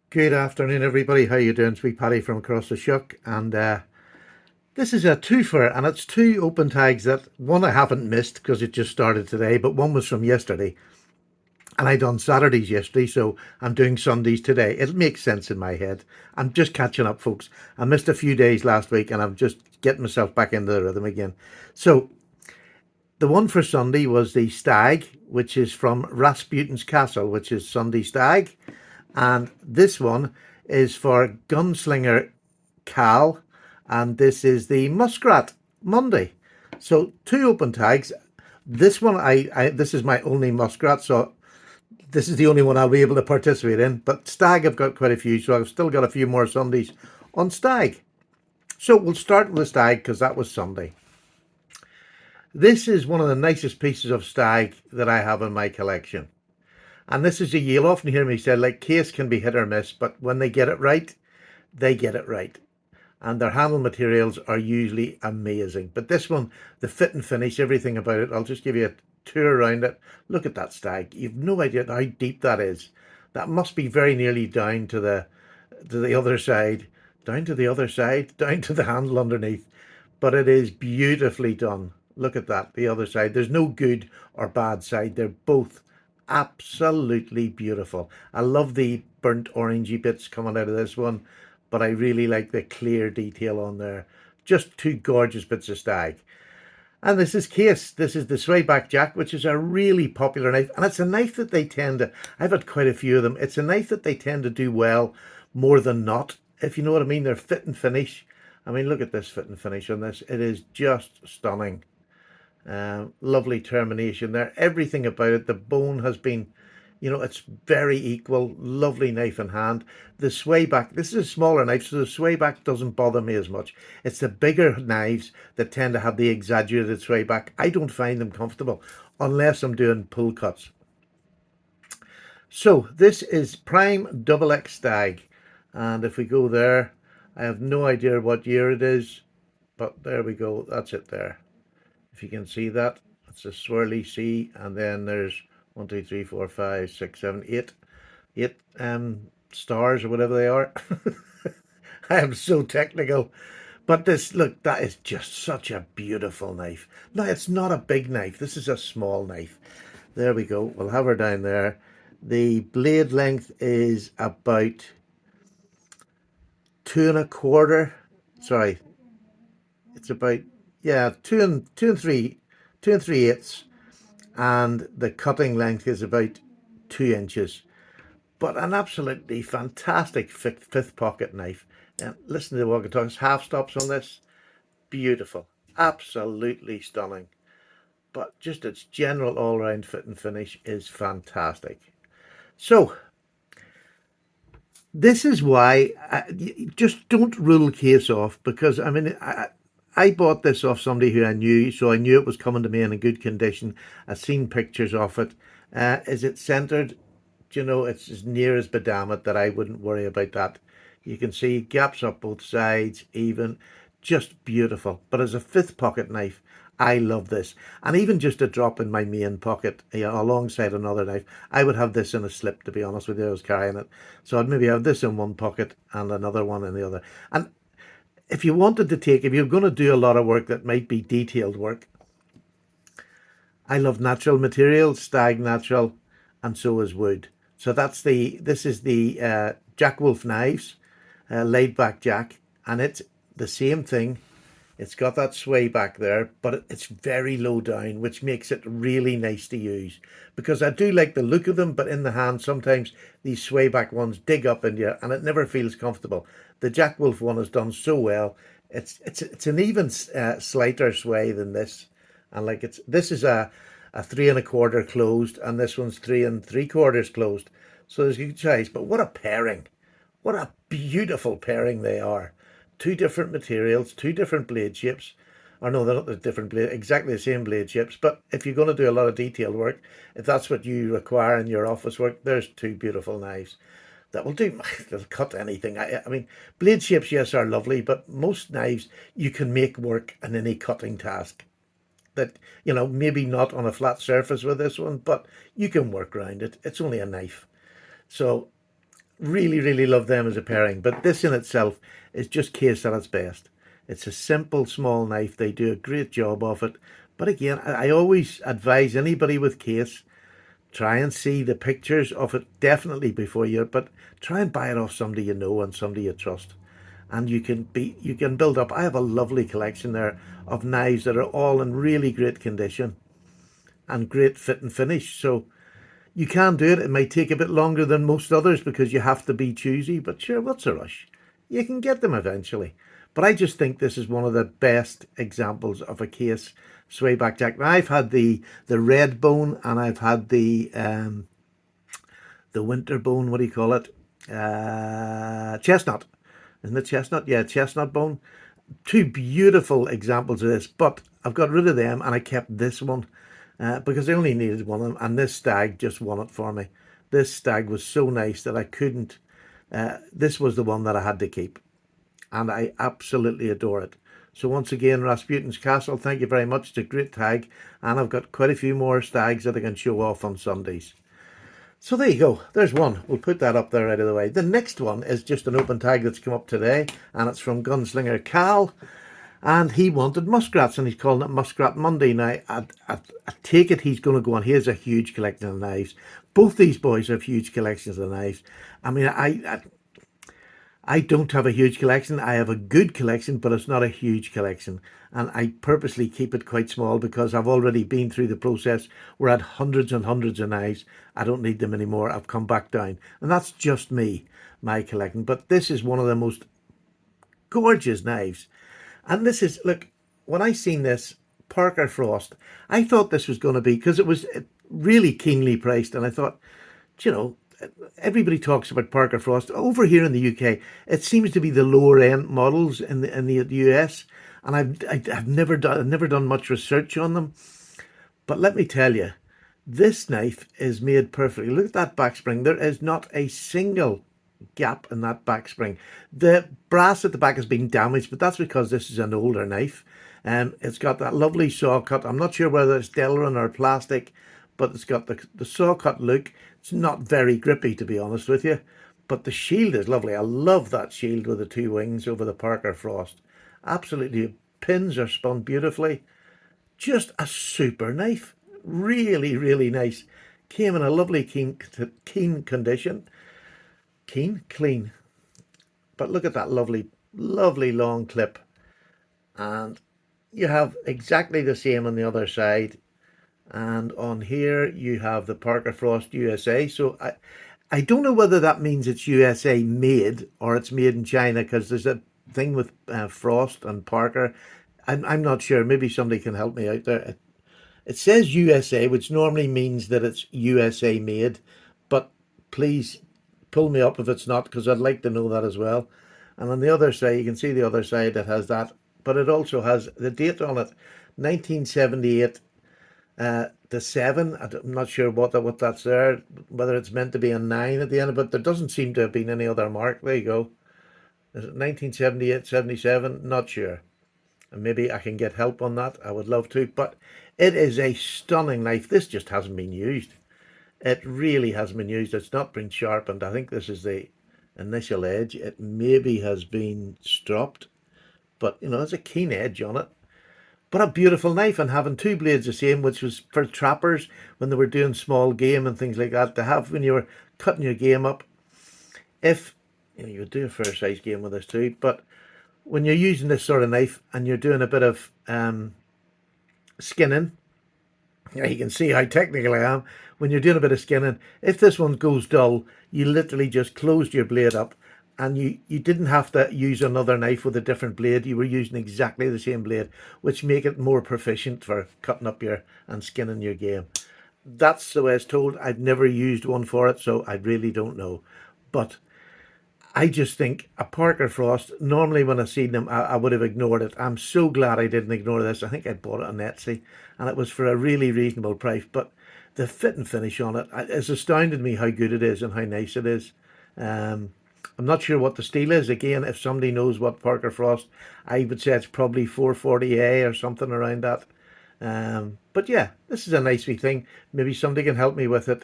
Good afternoon, everybody. How you doing? It's me, Paddy from across the Shuck, and this is a twofer, and it's two open tags that one I haven't missed because it just started today, but one was from yesterday, and I done Saturdays yesterday, so I'm doing Sundays today. It makes sense in my head. I'm just catching up, folks. I missed a few days last week, and I'm just getting myself back into the rhythm again. So the one for Sunday was the stag, which is from Rasputin's Castle, which is Sunday stag. And this one is for Gunslinger Cal, and this is the Muskrat Monday. So two open tags. This one, this is my only Muskrat, so this is the only one I'll be able to participate in. But Stag, I've got quite a few, so I've still got a few more Sundays on Stag. So we'll start with the Stag because that was Sunday. This is one of the nicest pieces of Stag that I have in my collection. And this is a, you'll often hear me say, like, case can be hit or miss, but when they get it right, they get it right. And their handle materials are usually amazing. But this one, the fit and finish, everything about it, I'll just give you a tour around it. Look at that stag. You've no idea how deep that is. That must be very nearly down to the other side, down to the other side, down to the handle underneath. But it is beautifully done. Look at that, the other side. There's no good or bad side. They're both absolutely beautiful. I love the burnt orangey bits coming out of this one, but I really like the clear detail on there. Just two gorgeous bits of stag. And this is Case. This is the Swayback Jack, which is a really popular knife. And it's a knife that they tend to, I've had quite a few of them. It's a knife that they tend to do well more than not, if you know what I mean. They're fit and finish. I mean, look at this fit and finish on this. It is just stunning. Lovely termination there. Everything about it. The bone has been, it's very equal. Lovely knife in hand. The sway back, this is a smaller knife, so the sway back doesn't bother me as much. It's the bigger knives that tend to have the exaggerated sway back. I don't find them comfortable unless I'm doing pull cuts. So this is Prime Double X Stag. And if we go there, I have no idea what year it is, but there we go. That's it there. If you can see that, it's a swirly C, and then there's 1, 2, 3, 4, 5, 6, 7, 8 stars or whatever they are. I am so technical. But this, look, that is just such a beautiful knife. No, it's not a big knife. This is a small knife. There we go. We'll have her down there. The blade length is about 2 1/4. Sorry, it's about, yeah, two and three eighths, and the cutting length is about 2 inches. But an absolutely fantastic fifth pocket knife. And listen to the walkie talkies, half stops on this, beautiful, absolutely stunning. But just its general all round fit and finish is fantastic. So this is why just don't rule case off, because I mean I bought this off somebody who I knew, so I knew it was coming to me in a good condition. I've seen pictures of it. Is it centered? Do you know, it's as near as Badamit that I wouldn't worry about that. You can see gaps up both sides, even, just beautiful. But as a fifth pocket knife, I love this. And even just a drop in my main pocket, alongside another knife, I would have this in a slip, to be honest with you. I was carrying it. So I'd maybe have this in one pocket and another one in the other. And if you wanted to take, if you're going to do a lot of work that might be detailed work, I love natural materials, stag natural, and so is wood. So this is the Jack Wolf knives, laid back Jack, and it's the same thing. It's got that sway back there, but it's very low down, which makes it really nice to use. Because I do like the look of them, but in the hand, sometimes these sway back ones dig up in you, and it never feels comfortable. The Jack Wolf one is done so well. It's an even slighter sway than this, and like this is a 3 1/4 closed, and this one's 3 3/4 closed. So there's a good size. But what a pairing! What a beautiful pairing they are. Two different materials, two different blade shapes. Or no, they're not the different blade, exactly the same blade shapes. But if you're going to do a lot of detailed work, if that's what you require in your office work, there's two beautiful knives that will do. They'll cut anything. I mean, blade shapes, yes, are lovely, but most knives you can make work in any cutting task. That, maybe not on a flat surface with this one, but you can work around it. It's only a knife. So Really, really love them as a pairing. But this in itself is just case at its best. It's a simple, small knife. They do a great job of it. But again, I always advise anybody with case, try and see the pictures of it definitely before you, but try and buy it off somebody you know and somebody you trust. And you can build up. I have a lovely collection there of knives that are all in really great condition and great fit and finish. So you can do it. It may take a bit longer than most others because you have to be choosy, but sure, what's a rush? You can get them eventually. But I just think this is one of the best examples of a case swayback jack. Now, I've had the red bone and I've had the winter bone. What do you call it? Chestnut. Isn't it chestnut? Yeah, chestnut bone. Two beautiful examples of this, but I've got rid of them and I kept this one because I only needed one of them, and this stag just won it for me. This stag was so nice that I couldn't. This was the one that I had to keep, and I absolutely adore it. So once again, Rasputin's Castle, thank you very much. It's a great tag, and I've got quite a few more stags that I can show off on Sundays. So there you go. There's one. We'll put that up there right of the way. The next one is just an open tag that's come up today, and it's from Gunslinger Cal. And he wanted muskrats, and he's calling it Muskrat Monday. Now, I take it he's going to go on. He has a huge collection of knives. Both these boys have huge collections of knives. I mean, I don't have a huge collection. I have a good collection, but it's not a huge collection. And I purposely keep it quite small because I've already been through the process. We're at hundreds and hundreds of knives. I don't need them anymore. I've come back down. And that's just me, my collection. But this is one of the most gorgeous knives. And this is, look, when I seen this, Parker Frost, I thought this was going to be, because it was really keenly priced, and I thought, you know, everybody talks about Parker Frost. Over here in the UK, it seems to be the lower end models in the US, and I've never done much research on them. But let me tell you, this knife is made perfectly. Look at that back spring. There is not a single gap in that back spring. The brass at the back has been damaged, but that's because this is an older knife. It's got that lovely saw cut. I'm not sure whether it's Delrin or plastic, but it's got the saw cut look. It's not very grippy, to be honest with you, but the shield is lovely. I love that shield with the two wings over the Parker Frost. Absolutely, pins are spun beautifully. Just a super knife. Really, really nice. Came in a lovely keen condition. Clean. But look at that lovely, lovely long clip. And you have exactly the same on the other side. And on here you have the Parker Frost USA. So I don't know whether that means it's USA made or it's made in China, because there's a thing with Frost and Parker. I'm not sure. Maybe somebody can help me out there. It says USA, which normally means that it's USA made, but please pull me up if it's not, because I'd like to know that as well. And on the other side, you can see the other side that has that, but it also has the date on it, 1978 to 7. I'm not sure what that's there, whether it's meant to be a 9 at the end, but there doesn't seem to have been any other mark. There you go. Is it 1978, 77? Not sure. And maybe I can get help on that. I would love to, but it is a stunning knife. This just hasn't been used. It really hasn't been used. It's not been sharpened. I think this is the initial edge. It maybe has been stropped, but you know, there's a keen edge on it. But a beautiful knife, and having two blades the same, which was for trappers when they were doing small game and things like that, to have when you were cutting your game up. If you know, you would do a fair size game with this too, but when you're using this sort of knife and you're doing a bit of skinning, you can see how technical I am. When you're doing a bit of skinning, if this one goes dull, you literally just closed your blade up, and you didn't have to use another knife with a different blade. You were using exactly the same blade, which make it more proficient for cutting up your and skinning your game. That's the way it's told. I've never used one for it, so I really don't know. But I just think a Parker Frost, normally when I seen them, I would have ignored it. I'm so glad I didn't ignore this. I think I bought it on Etsy, and it was for a really reasonable price. But the fit and finish on it has astounded me how good it is and how nice it is. I'm not sure what the steel is. Again, if somebody knows what Parker Frost, I would say it's probably 440A or something around that. But yeah, this is a nice wee thing. Maybe somebody can help me with it.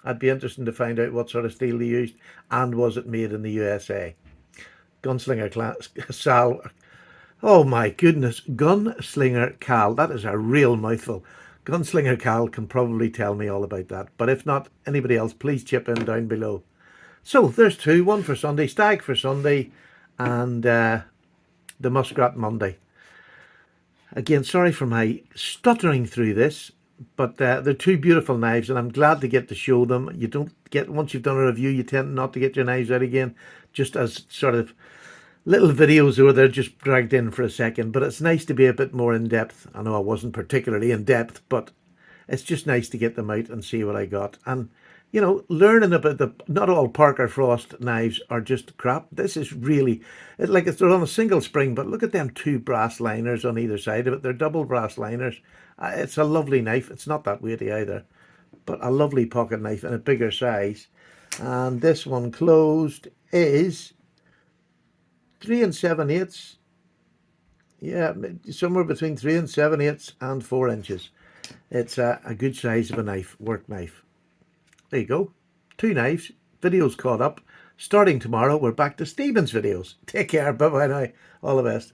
I'd be interested to find out what sort of steel they used and was it made in the USA. Gunslinger Sal. Oh my goodness, Gunslinger Cal. That is a real mouthful. Gunslinger Cal can probably tell me all about that. But if not, anybody else, please chip in down below. So there's two, one for Sunday, stag for Sunday, and the Muskrat Monday. Again, sorry for my stuttering through this, but they're two beautiful knives, and I'm glad to get to show them. You don't get, once you've done a review, you tend not to get your knives out again, just as sort of little videos where they're just dragged in for a second. But it's nice to be a bit more in depth. I know I wasn't particularly in depth, but it's just nice to get them out and see what I got. And, you know, learning about not all Parker Frost knives are just crap. This is really, like they're on a single spring, but look at them two brass liners on either side of it. They're double brass liners. It's a lovely knife. It's not that weighty either, but a lovely pocket knife in a bigger size. And this one closed is 3 7/8. Yeah, somewhere between 3 7/8 and 4 inches. It's a good size of a knife, work knife. There you go. Two knives. Videos caught up. Starting tomorrow, we're back to Stephen's videos. Take care. Bye-bye now. All the best.